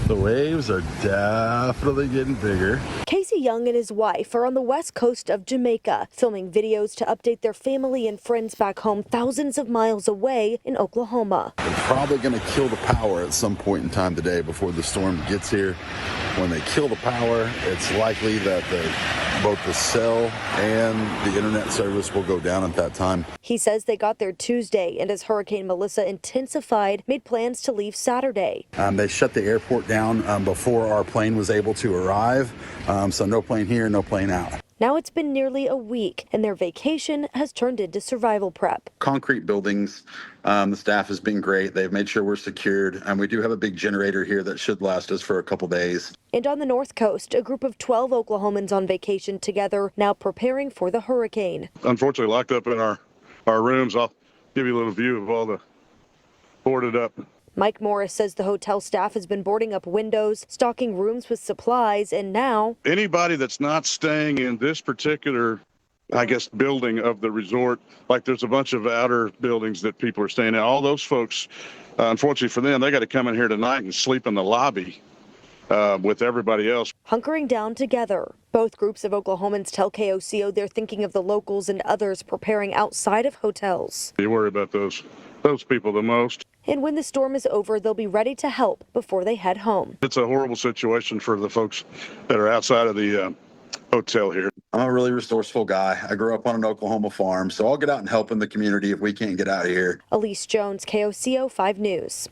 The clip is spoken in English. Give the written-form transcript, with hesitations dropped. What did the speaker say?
The waves are definitely getting bigger. Casey Young and his wife are on the west coast of Jamaica, filming videos to update their family and friends back home thousands of miles away in Oklahoma. They're probably going to kill the power at some point in time today before the storm gets here. When they kill the power, it's likely that both the cell and the internet service will go down at that time. He says they got there Tuesday, and as Hurricane Melissa intensified, made plans to leave Saturday. They shut the airport down before our plane was able to arrive, so no plane here, no plane out. Now it's been nearly a week, and their vacation has turned into survival prep. Concrete buildings, the staff has been great. They've made sure we're secured, and we do have a big generator here that should last us for a couple days. And on the North Coast, a group of 12 Oklahomans on vacation together, now preparing for the hurricane. Unfortunately, locked up in our rooms. I'll give you a little view of all the boarded up. Mike Morris says the hotel staff has been boarding up windows, stocking rooms with supplies, and now anybody that's not staying in this particular, I guess, building of the resort, like there's a bunch of outer buildings that people are staying in. All those folks, unfortunately for them, they got to come in here tonight and sleep in the lobby with everybody else. Hunkering down together. Both groups of Oklahomans tell KOCO they're thinking of the locals and others preparing outside of hotels. You worry about those people the most. And when the storm is over, they'll be ready to help before they head home. It's a horrible situation for the folks that are outside of the hotel here. I'm a really resourceful guy. I grew up on an Oklahoma farm, so I'll get out and help in the community if we can't get out of here. Elise Jones, KOCO 5 News.